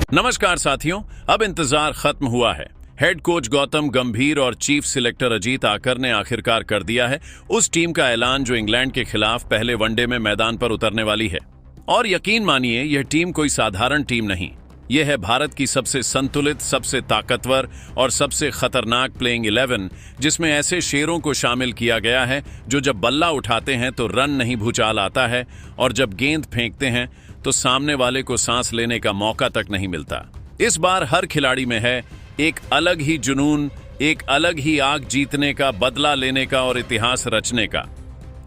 नमस्कार साथियों, अब इंतजार खत्म हुआ है। हेड कोच गौतम गंभीर और चीफ सिलेक्टर अजीत आकर ने आखिरकार कर दिया है उस टीम का ऐलान जो इंग्लैंड के खिलाफ पहले वनडे में मैदान पर उतरने वाली है। और यकीन मानिए, यह टीम कोई साधारण टीम नहीं। यह है भारत की सबसे संतुलित, सबसे ताकतवर और सबसे खतरनाक प्लेइंग 11, जिसमें ऐसे शेरों को शामिल किया गया है जो जब बल्ला उठाते हैं तो रन नहीं भूचाल आता है, और जब गेंद फेंकते हैं तो सामने वाले को सांस लेने का मौका तक नहीं मिलता। इस बार हर खिलाड़ी में है एक अलग ही जुनून, एक अलग ही आग जीतने का, बदला लेने का और इतिहास रचने का।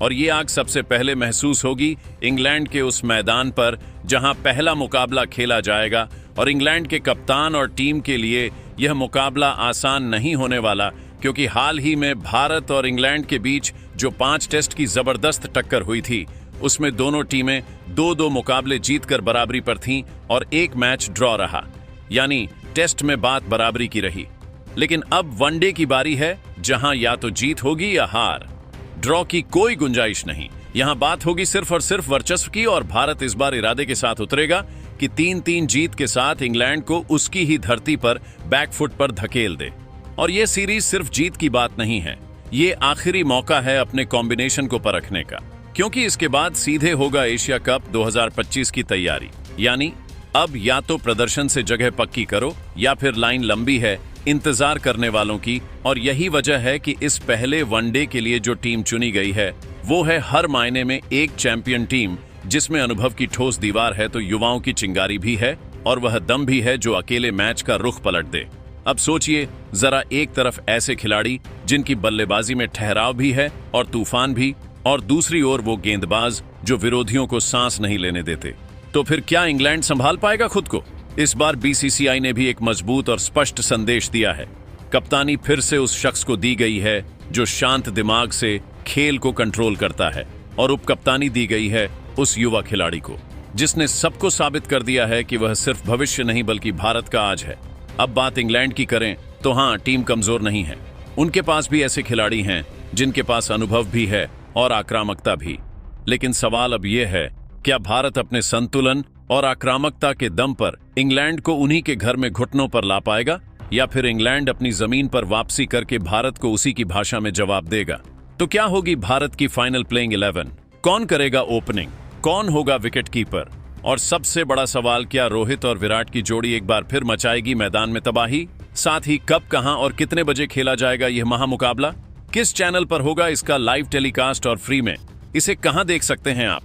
और ये आग सबसे पहले महसूस होगी इंग्लैंड के उस मैदान पर जहां पहला मुकाबला खेला जाएगा। और इंग्लैंड के कप्तान और टीम के लिए यह मुकाबला आसान नहीं होने वाला, क्योंकि हाल ही में भारत और इंग्लैंड के बीच जो 5 टेस्ट की जबरदस्त टक्कर हुई थी, उसमें दोनों टीमें 2-2 मुकाबले जीतकर बराबरी पर थीं और एक मैच ड्रॉ रहा, यानी टेस्ट में बात बराबरी की रही। लेकिन अब वनडे की बारी है, जहां या तो जीत होगी या हार। ड्रॉ की कोई गुंजाइश नहीं। यहां बात होगी सिर्फ और सिर्फ वर्चस्व की, और भारत इस बार इरादे के साथ उतरेगा कि 3-3 जीत के साथ इंग्लैंड को उसकी ही धरती पर बैकफुट पर धकेल दे। और यह सीरीज सिर्फ जीत की बात नहीं है, ये आखिरी मौका है अपने कॉम्बिनेशन को परखने का, क्योंकि इसके बाद सीधे होगा एशिया कप 2025 की तैयारी। यानी अब या तो प्रदर्शन से जगह पक्की करो या फिर लाइन लंबी है इंतजार करने वालों की। और यही वजह है कि इस पहले वनडे के लिए जो टीम चुनी गई है वो है हर मायने में एक चैंपियन टीम, जिसमें अनुभव की ठोस दीवार है तो युवाओं की चिंगारी भी है, और वह दम भी है जो अकेले मैच का रुख पलट दे। अब सोचिए जरा, एक तरफ ऐसे खिलाड़ी जिनकी बल्लेबाजी में ठहराव भी है और तूफान भी, और दूसरी ओर वो गेंदबाज जो विरोधियों को सांस नहीं लेने देते। तो फिर क्या इंग्लैंड संभाल पाएगा खुद को? इस बार बीसीसीआई ने भी एक मजबूत और स्पष्ट संदेश दिया है। कप्तानी फिर से उस शख्स को दी गई है जो शांत दिमाग से खेल को कंट्रोल करता है, और उपकप्तानी दी गई है उस युवा खिलाड़ी को जिसने सबको साबित कर दिया है कि वह सिर्फ भविष्य नहीं बल्कि भारत का आज है। अब बात इंग्लैंड की करें तो हाँ, टीम कमजोर नहीं है। उनके पास भी ऐसे खिलाड़ी हैं जिनके पास अनुभव भी है और आक्रामकता भी। लेकिन सवाल अब यह है, क्या भारत अपने संतुलन और आक्रामकता के दम पर इंग्लैंड को उन्हीं के घर में घुटनों पर ला पाएगा, या फिर इंग्लैंड अपनी जमीन पर वापसी करके भारत को उसी की भाषा में जवाब देगा? तो क्या होगी भारत की फाइनल प्लेइंग 11? कौन करेगा ओपनिंग? कौन होगा विकेट कीपर? और सबसे बड़ा सवाल, क्या रोहित और विराट की जोड़ी एक बार फिर मचाएगी मैदान में तबाही? साथ ही कब, कहां और कितने बजे खेला जाएगा यह महामुकाबला? किस चैनल पर होगा इसका लाइव टेलीकास्ट और फ्री में? इसे कहां देख सकते हैं आप?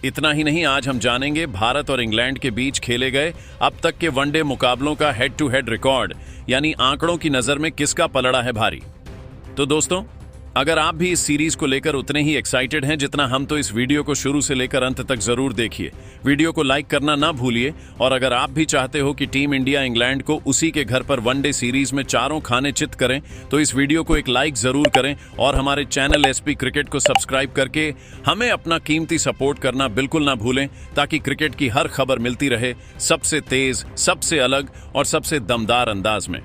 इतना ही नहीं, आज हम जानेंगे भारत और इंग्लैंड के बीच खेले गए अब तक के वनडे मुकाबलों का हेड टू हेड रिकॉर्ड, यानी आंकड़ों की नजर में किसका पलड़ा है भारी। तो दोस्तों, अगर आप भी इस सीरीज को लेकर उतने ही एक्साइटेड हैं जितना हम, तो इस वीडियो को शुरू से लेकर अंत तक जरूर देखिए। वीडियो को लाइक करना ना भूलिए, और अगर आप भी चाहते हो कि टीम इंडिया इंग्लैंड को उसी के घर पर वनडे सीरीज में चारों खाने चित करें, तो इस वीडियो को एक लाइक जरूर करें, और हमारे चैनल एसपी क्रिकेट को सब्सक्राइब करके हमें अपना कीमती सपोर्ट करना बिल्कुल ना भूलें, ताकि क्रिकेट की हर खबर मिलती रहे सबसे तेज, सबसे अलग और सबसे दमदार अंदाज में।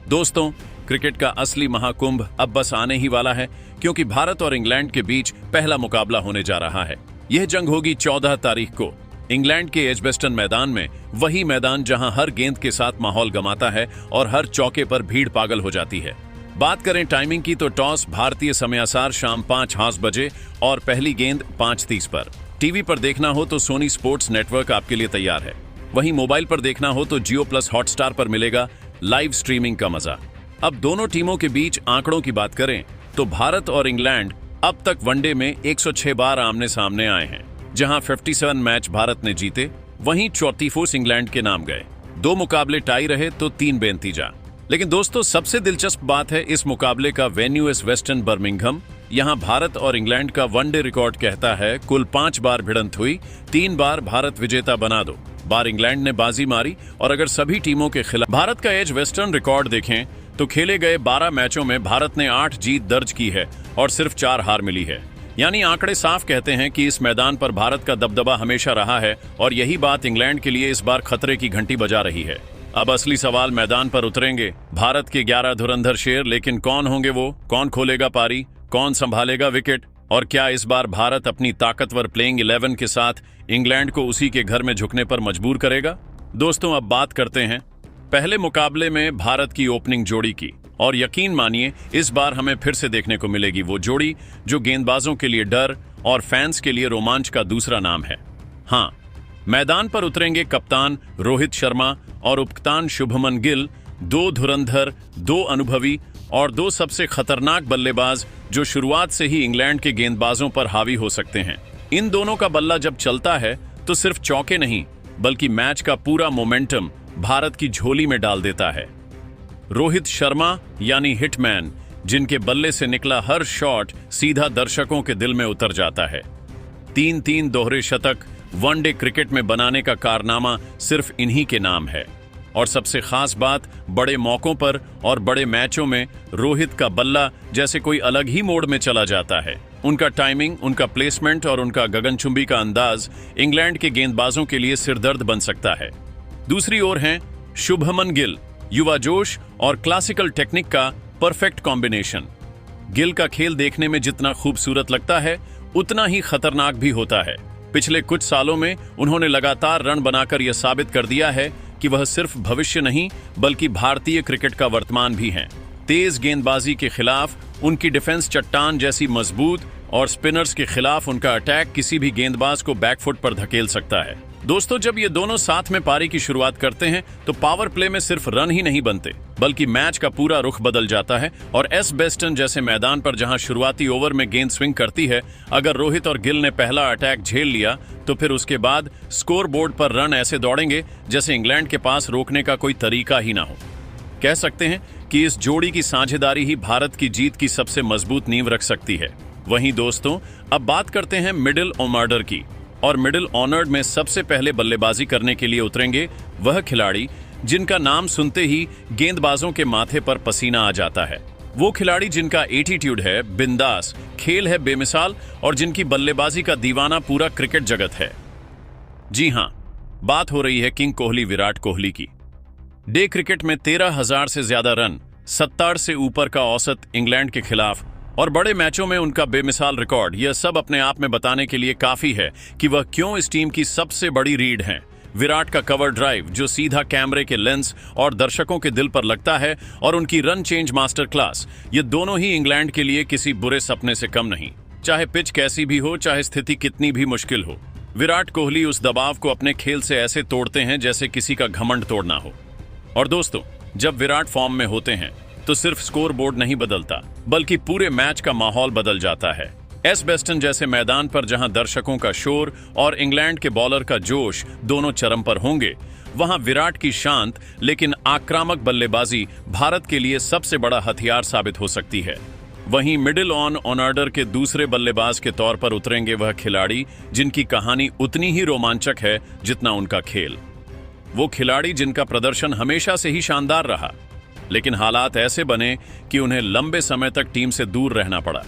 दोस्तों, क्रिकेट का असली महाकुंभ अब बस आने ही वाला है, क्योंकि भारत और इंग्लैंड के बीच पहला मुकाबला होने जा रहा है। यह जंग होगी 14 तारीख को इंग्लैंड के एजबेस्टन मैदान में, वही मैदान जहां हर गेंद के साथ माहौल गमाता है और हर चौके पर भीड़ पागल हो जाती है। बात करें टाइमिंग की, तो टॉस भारतीय समयानुसार शाम 5:30 बजे और पहली गेंद 5:30 पर। टीवी पर देखना हो तो सोनी स्पोर्ट्स नेटवर्क आपके लिए तैयार है। वहीं मोबाइल पर देखना हो तो जियो प्लस हॉटस्टार पर मिलेगा लाइव स्ट्रीमिंग का मजा। अब दोनों टीमों के बीच आंकड़ों की बात करें तो भारत और इंग्लैंड अब तक वनडे में 106 बार आमने सामने आए हैं, जहां 57 मैच भारत ने जीते, वहीं 34 इंग्लैंड के नाम गए। 2 मुकाबले टाई रहे तो 3 बेनतीजा। लेकिन दोस्तों, सबसे दिलचस्प बात है इस मुकाबले का वेन्यू इस वेस्टर्न बर्मिंघम। यहां भारत और इंग्लैंड का वनडे रिकॉर्ड कहता है कुल 5 बार भिड़ंत हुई, 3 बार भारत विजेता बना, 2 बार इंग्लैंड ने बाजी मारी। और अगर सभी टीमों के खिलाफ भारत का एज वेस्टर्न रिकॉर्ड देखें तो खेले गए 12 मैचों में भारत ने 8 जीत दर्ज की है और सिर्फ 4 हार मिली है। यानी आंकड़े साफ कहते हैं कि इस मैदान पर भारत का दबदबा हमेशा रहा है, और यही बात इंग्लैंड के लिए इस बार खतरे की घंटी बजा रही है। अब असली सवाल, मैदान पर उतरेंगे भारत के 11 धुरंधर शेर, लेकिन कौन होंगे वो? कौन खोलेगा पारी? कौन संभालेगा विकेट? और क्या इस बार भारत अपनी ताकतवर प्लेइंग 11 के साथ इंग्लैंड को उसी के घर में झुकने पर मजबूर करेगा? दोस्तों अब बात करते हैं पहले मुकाबले में भारत की ओपनिंग जोड़ी की, और यकीन मानिए इस बार हमें फिर से देखने को मिलेगी वो जोड़ी जो गेंदबाजों के लिए डर और फैंस के लिए रोमांच का दूसरा नाम है। हाँ, मैदान पर उतरेंगे कप्तान रोहित शर्मा और उपकप्तान शुभमन गिल, दो धुरंधर, दो अनुभवी और दो सबसे खतरनाक बल्लेबाज जो शुरुआत से ही इंग्लैंड के गेंदबाजों पर हावी हो सकते हैं। इन दोनों का बल्ला जब चलता है तो सिर्फ चौके नहीं बल्कि मैच का पूरा मोमेंटम भारत की झोली में डाल देता है। रोहित शर्मा यानी हिटमैन, जिनके बल्ले से निकला हर शॉट सीधा दर्शकों के दिल में उतर जाता है। 3-3 दोहरे शतक वनडे क्रिकेट में बनाने का कारनामा सिर्फ इन्हीं के नाम है। और सबसे खास बात, बड़े मौकों पर और बड़े मैचों में रोहित का बल्ला जैसे कोई अलग ही मोड में चला जाता है। उनका टाइमिंग, उनका प्लेसमेंट और उनका गगनचुंबी का अंदाज इंग्लैंड के गेंदबाजों के लिए सिरदर्द बन सकता है। दूसरी ओर हैं शुभमन गिल, युवा जोश और क्लासिकल टेक्निक का परफेक्ट कॉम्बिनेशन। गिल का खेल देखने में जितना खूबसूरत लगता है उतना ही खतरनाक भी होता है। पिछले कुछ सालों में उन्होंने लगातार रन बनाकर यह साबित कर दिया है कि वह सिर्फ भविष्य नहीं बल्कि भारतीय क्रिकेट का वर्तमान भी हैं। तेज गेंदबाजी के खिलाफ उनकी डिफेंस चट्टान जैसी मजबूत और स्पिनर्स के खिलाफ उनका अटैक किसी भी गेंदबाज को बैकफुट पर धकेल सकता है। दोस्तों, जब ये दोनों साथ में पारी की शुरुआत करते हैं तो पावर प्ले में सिर्फ रन ही नहीं बनते बल्कि मैच का पूरा रुख बदल जाता है। और एजबेस्टन जैसे मैदान पर जहां शुरुआती ओवर में गेंद स्विंग करती है, अगर रोहित और गिल ने पहला अटैक झेल लिया तो फिर उसके बाद स्कोर बोर्ड पर रन ऐसे दौड़ेंगे जैसे इंग्लैंड के पास रोकने का कोई तरीका ही ना हो। कह सकते हैं कि इस जोड़ी की साझेदारी ही भारत की जीत की सबसे मजबूत नींव रख सकती है। वहीं दोस्तों, अब बात करते हैं मिडिल ऑर्डर की। और मिडिल ऑर्डर में सबसे पहले बल्लेबाजी करने के लिए उतरेंगे वह खिलाड़ी जिनका नाम सुनते ही गेंदबाजों के माथे पर पसीना आ जाता है। वो खिलाड़ी जिनका एटीट्यूड है बिंदास, खेल है बेमिसाल और जिनकी बल्लेबाजी का दीवाना पूरा क्रिकेट जगत है। जी हां, बात हो रही है किंग कोहली, विराट कोहली की। डे क्रिकेट में 13,000 से ज्यादा रन, 70 से ऊपर का औसत इंग्लैंड के खिलाफ और बड़े मैचों में उनका बेमिसाल रिकॉर्ड, यह सब अपने आप में बताने के लिए काफी है कि वह क्यों इस टीम की सबसे बड़ी रीढ़ हैं। विराट का कवर ड्राइव जो सीधा कैमरे के लेंस और दर्शकों के दिल पर लगता है, और उनकी रन चेंज मास्टर क्लास, ये दोनों ही इंग्लैंड के लिए किसी बुरे सपने से कम नहीं। चाहे पिच कैसी भी हो, चाहे स्थिति कितनी भी मुश्किल हो, विराट कोहली उस दबाव को अपने खेल से ऐसे तोड़ते हैं जैसे किसी का घमंड तोड़ना हो। और दोस्तों, जब विराट फॉर्म में होते हैं तो सिर्फ स्कोर बोर्ड नहीं बदलता बल्कि पूरे मैच का माहौल बदल जाता है। एजबेस्टन जैसे मैदान पर जहां दर्शकों का शोर और इंग्लैंड के बॉलर का जोश दोनों चरम पर होंगे, वहां विराट की शांत लेकिन आक्रामक बल्लेबाजी भारत के लिए सबसे बड़ा हथियार साबित हो सकती है। वहीं मिडिल ऑर्डर के दूसरे बल्लेबाज के तौर पर उतरेंगे वह खिलाड़ी जिनकी कहानी उतनी ही रोमांचक है जितना उनका खेल। वो खिलाड़ी जिनका प्रदर्शन हमेशा से ही शानदार रहा, लेकिन हालात ऐसे बने कि उन्हें लंबे समय तक टीम से दूर रहना पड़ा।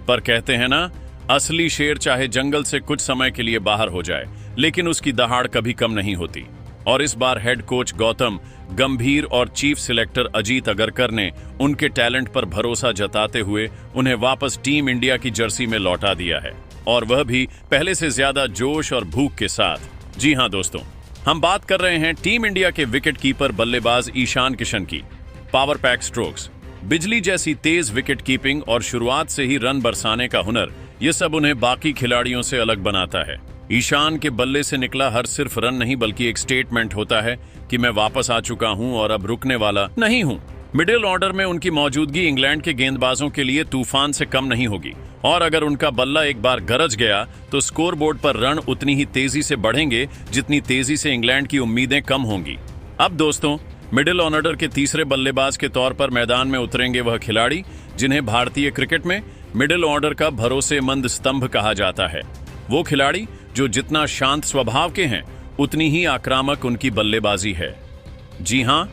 पर कहते हैं ना, असली शेर चाहे जंगल से कुछ समय के लिए बाहर हो जाए लेकिन उसकी दहाड़ कभी कम नहीं होती। और इस बार हेड कोच गौतम गंभीर और चीफ सिलेक्टर अजीत अगरकर ने उनके टैलेंट पर भरोसा जताते हुए उन्हें वापस टीम इंडिया की जर्सी में लौटा दिया है, और वह भी पहले से ज्यादा जोश और भूख के साथ। जी हां दोस्तों, हम बात कर रहे हैं टीम इंडिया के विकेट कीपर बल्लेबाज ईशान किशन की। पावर पैक स्ट्रोक्स, बिजली जैसी तेज विकेट कीपिंग और शुरुआत से ही रन बरसाने का हुनर, ये सब उन्हें बाकी खिलाड़ियों से अलग बनाता है। ईशान के बल्ले से निकला हर सिर्फ रन नहीं बल्कि एक स्टेटमेंट होता है कि मैं वापस आ चुका हूं और अब रुकने वाला नहीं हूं। मिडिल ऑर्डर में उनकी मौजूदगी इंग्लैंड के गेंदबाजों के लिए तूफान से कम नहीं होगी, और अगर उनका बल्ला एक बार गरज गया तो स्कोरबोर्ड पर रन उतनी ही तेजी से बढ़ेंगे जितनी तेजी से इंग्लैंड की उम्मीदें कम होंगी। अब दोस्तों, मिडिल ऑर्डर के तीसरे बल्लेबाज के तौर पर मैदान में उतरेंगे वह खिलाड़ी जिन्हें भारतीय क्रिकेट में मिडिल ऑर्डर का भरोसेमंद स्तंभ कहा जाता है। वो खिलाड़ी जो जितना शांत स्वभाव के हैं उतनी ही आक्रामक उनकी बल्लेबाजी है। जी हां,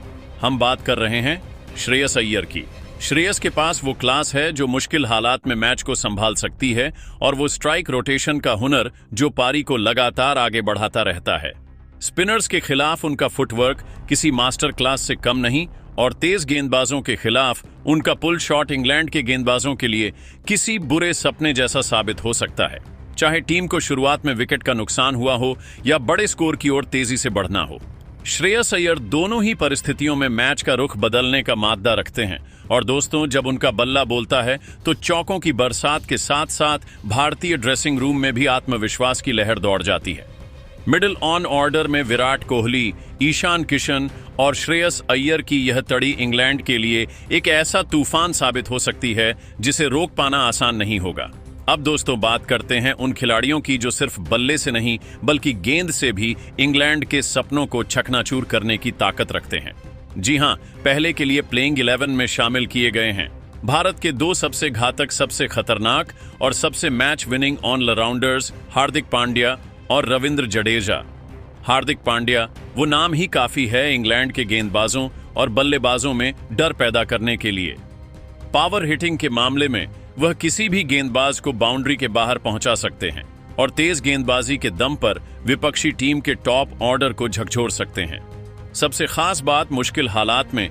हम बात कर रहे हैं श्रेयस अय्यर की। श्रेयस के पास वो क्लास है जो मुश्किल हालात में मैच को संभाल सकती है, और वो स्ट्राइक रोटेशन का हुनर जो पारी को लगातार आगे बढ़ाता रहता है। स्पिनर्स के खिलाफ उनका फुटवर्क किसी मास्टर क्लास से कम नहीं, और तेज गेंदबाजों के खिलाफ उनका पुल शॉट इंग्लैंड के गेंदबाजों के लिए किसी बुरे सपने जैसा साबित हो सकता है, चाहे टीम को शुरुआत में विकेट का नुकसान हुआ हो या बड़े स्कोर की ओर तेजी से बढ़ना हो। श्रेयस अय्यर दोनों ही परिस्थितियों में मैच का रुख बदलने का माद्दा रखते हैं और दोस्तों, जब उनका बल्ला बोलता है तो चौकों की बरसात के साथ साथ भारतीय ड्रेसिंग रूम में भी आत्मविश्वास की लहर दौड़ जाती है। मिडिल ऑन ऑर्डर में विराट कोहली, ईशान किशन और श्रेयस अय्यर की यह तड़ी इंग्लैंड के लिए एक ऐसा तूफान साबित हो सकती है जिसे रोक पाना आसान नहीं होगा। अब दोस्तों, बात करते हैं उन खिलाड़ियों की जो सिर्फ बल्ले से नहीं बल्कि गेंद से भी इंग्लैंड के सपनों को चकनाचूर करने की ताकत रखते हैं। जी हां, पहले के लिए प्लेइंग 11 में शामिल किए गए हैं भारत के दो सबसे घातक, सबसे खतरनाक और सबसे match winning allrounders Hardik Pandya और रविंद्र जडेजा। हार्दिक पांड्या, वो नाम ही काफी है इंग्लैंड के गेंदबाजों और बल्लेबाजों में डर पैदा करने के लिए। पावर हिटिंग के मामले में वह किसी भी गेंदबाज को बाउंड्री के बाहर पहुंचा सकते हैं और तेज गेंदबाजी के दम पर विपक्षी टीम के टॉप ऑर्डर को झकझोर सकते हैं। सबसे खास बात, मुश्किल हालात में